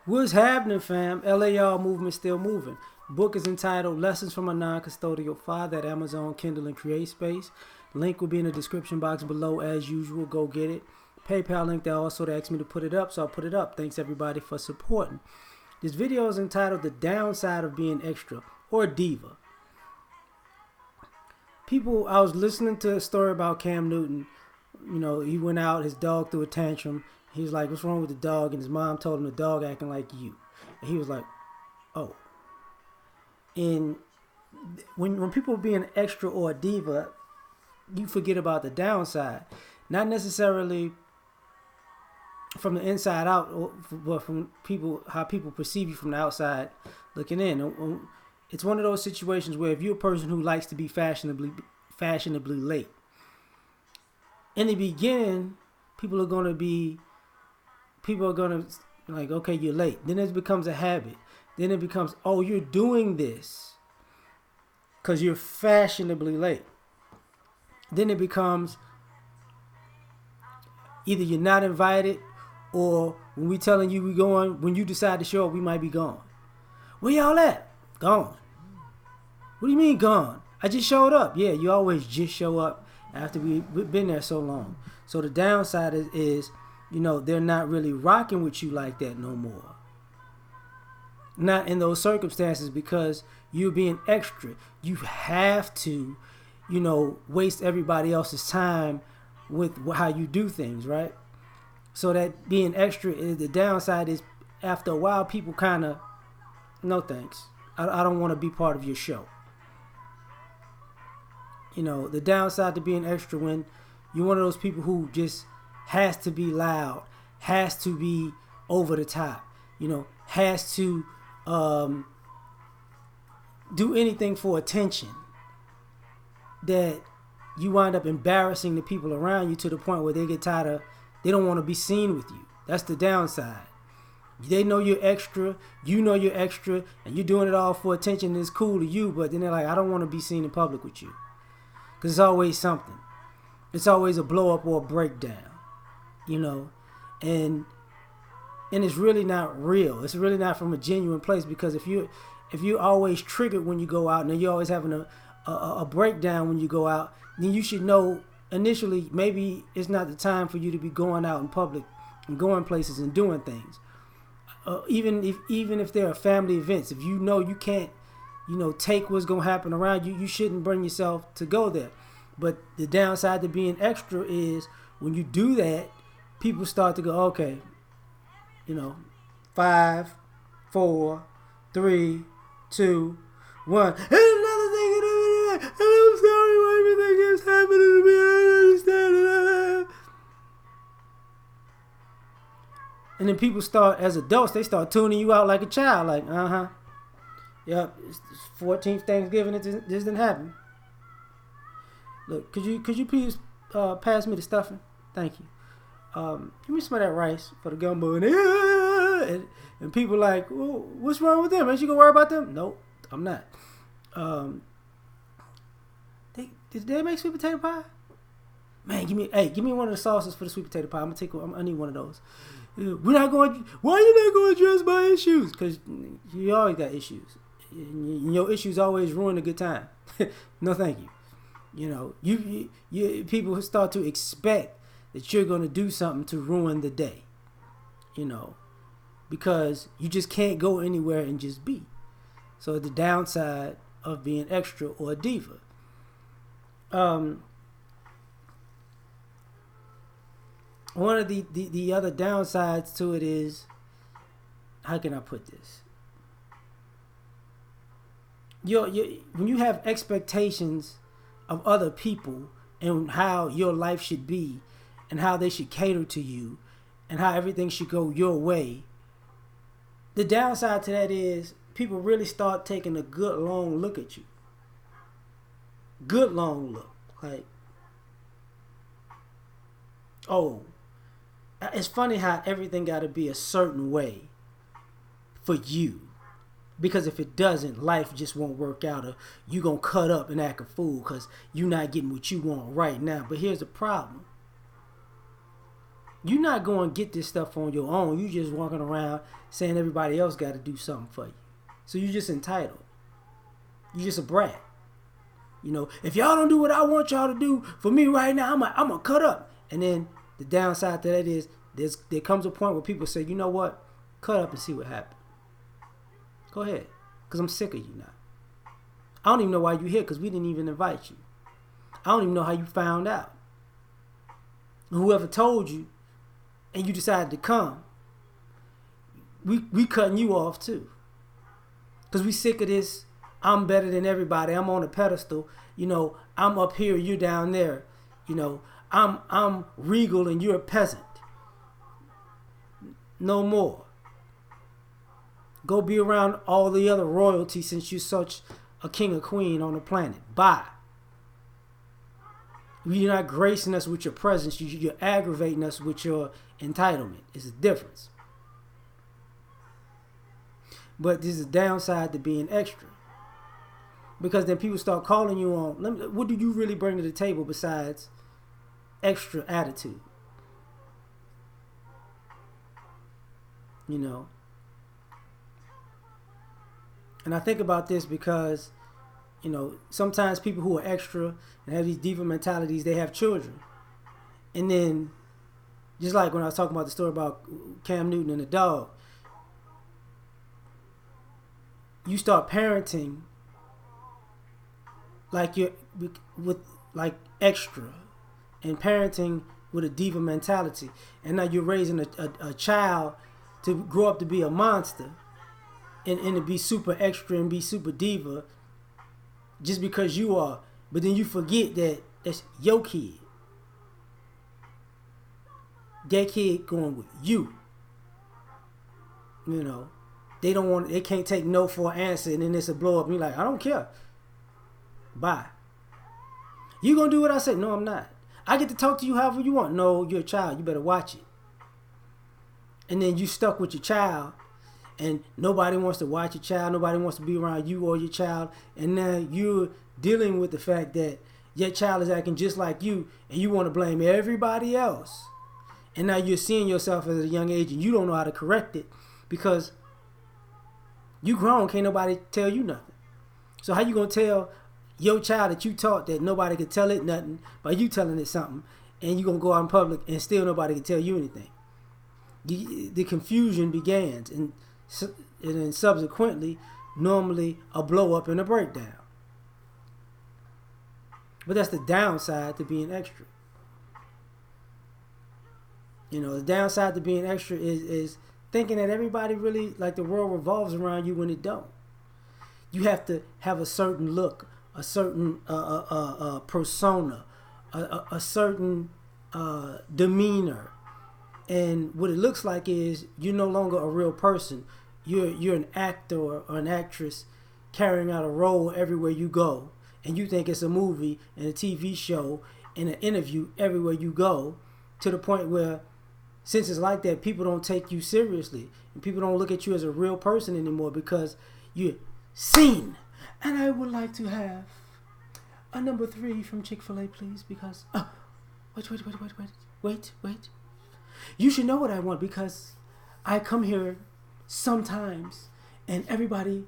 What's happening, fam? L.A.R. movement still moving. Book is entitled Lessons from a Non-Custodial Father at Amazon, Kindle, and Create Space. Link will be in the description box below as usual. Go get it. PayPal link that also asked me to put it up, so I'll put it up. Thanks everybody for supporting. This video is entitled The Downside of Being Extra or Diva. I was listening to a story about Cam Newton. You know, he went out, his dog threw a tantrum. He was like, what's wrong with the dog? And his mom told him the dog acting like you. And he was like, oh. And when people are being extra or a diva, you forget about the downside. Not necessarily from the inside out, but from how people perceive you from the outside looking in. It's one of those situations where if you're a person who likes to be fashionably late, in the beginning, people are going to like, okay, you're late. Then it becomes a habit. Then it becomes, oh, you're doing this because you're fashionably late. Then it becomes either you're not invited, or when we telling you we going, when you decide to show up, we might be gone. Where y'all at? Gone. What do you mean gone? I just showed up. Yeah, you always just show up after we've been there so long. So the downside is, you know, they're not really rocking with you like that no more. Not in those circumstances, because you're being extra. You have to, you know, waste everybody else's time with how you do things, right? So that being extra is the downside. Is after a while, people kind of, no thanks. I don't want to be part of your show. You know, the downside to being extra, when you're one of those people who just has to be loud, has to be over the top, you know, has to do anything for attention, that you wind up embarrassing the people around you to the point where they get tired of, they don't want to be seen with you. That's the downside. They know you're extra, you know you're extra, and you're doing it all for attention, and it's cool to you, but then they're like, I don't want to be seen in public with you. Because it's always something. It's always a blow up or a breakdown, you know, and it's really not real. It's really not from a genuine place, because if you're always triggered when you go out, and you're always having a breakdown when you go out, then you should know initially maybe it's not the time for you to be going out in public and going places and doing things. Even if there are family events, if you know you can't, you know, take what's gonna happen around you, you shouldn't bring yourself to go there. But the downside to being extra is when you do that, people start to go, okay, you know, 5, 4, 3, 2, 1. And another thing, and I'm sorry why everything is happening to me. I don't understand it. And then people start, as adults, they start tuning you out like a child. Like, yep, it's 14th Thanksgiving, it just didn't happen. Look, could you please pass me the stuffing? Thank you. Give me some of that rice for the gumbo. And people like, well, what's wrong with them? Ain't you gonna worry about them? Nope, I'm not. Did they make sweet potato pie? Man, give me one of the sauces for the sweet potato pie. I'm gonna take one. I need one of those. We're not going. Why are you not going to address my issues? Because you always got issues. Your issues always ruin a good time. No, thank you. You know, you people start to expect that you're going to do something to ruin the day. You know, because you just can't go anywhere and just be. So the downside of being extra or a diva. One of the other downsides to it is, how can I put this? When you have expectations of other people and how your life should be and how they should cater to you and how everything should go your way, the downside to that is people really start taking a good long look at you. Good long look. Like, oh, it's funny how everything got to be a certain way for you. Because if it doesn't, life just won't work out, or you going to cut up and act a fool because you're not getting what you want right now. But here's the problem. You're not going to get this stuff on your own. You just walking around saying everybody else got to do something for you. So you're just entitled. You're just a brat. You know, if y'all don't do what I want y'all to do for me right now, I'm gonna cut up. And then the downside to that is there comes a point where people say, you know what? Cut up and see what happens. Go ahead. Because I'm sick of you now. I don't even know why you're here because we didn't even invite you. I don't even know how you found out. Whoever told you and you decided to come, we cutting you off too. Because we sick of this, I'm better than everybody, I'm on a pedestal, you know, I'm up here, you're down there. You know, I'm regal and you're a peasant. No more. Go be around all the other royalty since you're such a king or queen on the planet. Bye. You're not gracing us with your presence. You're aggravating us with your entitlement. It's a difference. But there's a downside to being extra. Because then people start calling you on, what do you really bring to the table besides extra attitude? You know? And I think about this because, you know, sometimes people who are extra and have these diva mentalities, they have children. And then, just like when I was talking about the story about Cam Newton and the dog, you start parenting like you're with like extra and parenting with a diva mentality. And now you're raising a child to grow up to be a monster and to be super extra and be super diva just because you are. But then you forget that that's your kid. That kid going with you. You know, they can't take no for an answer, and then it's a blow up. And you're like, I don't care. Bye. You gonna do what I say? No, I'm not. I get to talk to you however you want. No, you're a child. You better watch it. And then you stuck with your child, and nobody wants to watch your child. Nobody wants to be around you or your child. And now you're dealing with the fact that your child is acting just like you, and you want to blame everybody else. And now you're seeing yourself as a young age, and you don't know how to correct it because you grown. Can't nobody tell you nothing. So how you gonna tell your child that you taught that nobody could tell it nothing by you telling it something, and you gonna go out in public and still nobody can tell you anything? The confusion begins, and then subsequently, normally a blow up and a breakdown. But that's the downside to being extra. You know, the downside to being extra is thinking that everybody really, like the world revolves around you when it don't. You have to have a certain look, a certain persona, a certain demeanor. And what it looks like is you're no longer a real person. You're an actor or an actress carrying out a role everywhere you go. And you think it's a movie and a TV show and an interview everywhere you go, to the point where, since it's like that, people don't take you seriously. And people don't look at you as a real person anymore because you're seen. And I would like to have a number 3 from Chick-fil-A, please, because... Oh, wait. You should know what I want because I come here sometimes, and everybody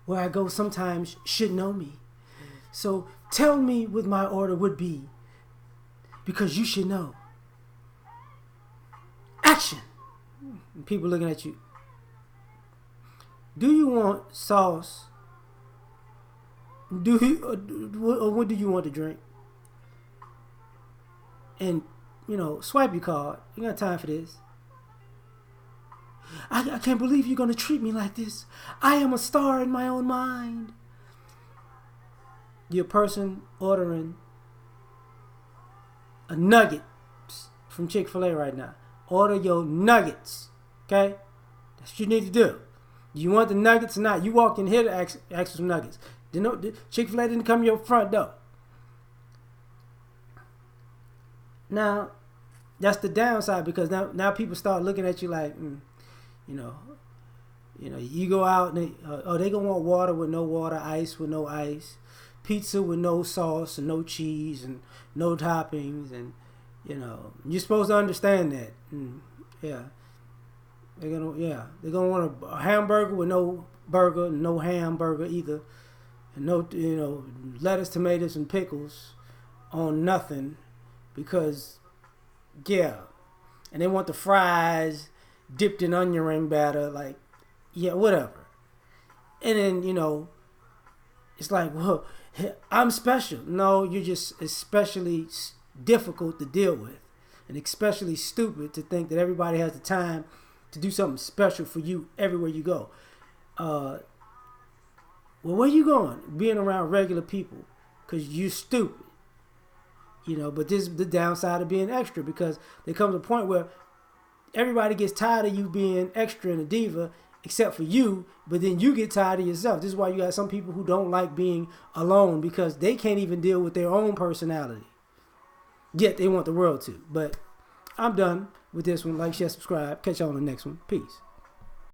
where I go sometimes should know me. So tell me what my order would be because you should know. Action! And people looking at you. Do you want sauce? Or what do you want to drink? And, you know, swipe your card. You got time for this. I can't believe you're going to treat me like this. I am a star in my own mind. You're a person ordering a nugget from Chick-fil-A right now. Order your nuggets. Okay? That's what you need to do. Do you want the nuggets or not? You walked in here to ask for some nuggets. Chick-fil-A didn't come to your front door. Now, that's the downside because now people start looking at you like, you go out and they gonna want water with no water, ice with no ice, pizza with no sauce and no cheese and no toppings, and You know, you're supposed to understand that. Yeah, they're gonna want a hamburger with no burger, no hamburger either, and no, lettuce, tomatoes, and pickles on nothing, because yeah, and they want the fries dipped in onion ring batter, like, yeah, whatever. And then, it's like, well, I'm special. No, you're just especially difficult to deal with, and especially stupid to think that everybody has the time to do something special for you everywhere you go. Well, where you going? Being around regular people, because you're stupid. But this is the downside of being extra, because there comes a point where everybody gets tired of you being extra and a diva except for you, but then you get tired of yourself. This is why you got some people who don't like being alone, because they can't even deal with their own personality, yet they want the world to. But I'm done with this one. Like, share, subscribe. Catch you on the next one. Peace.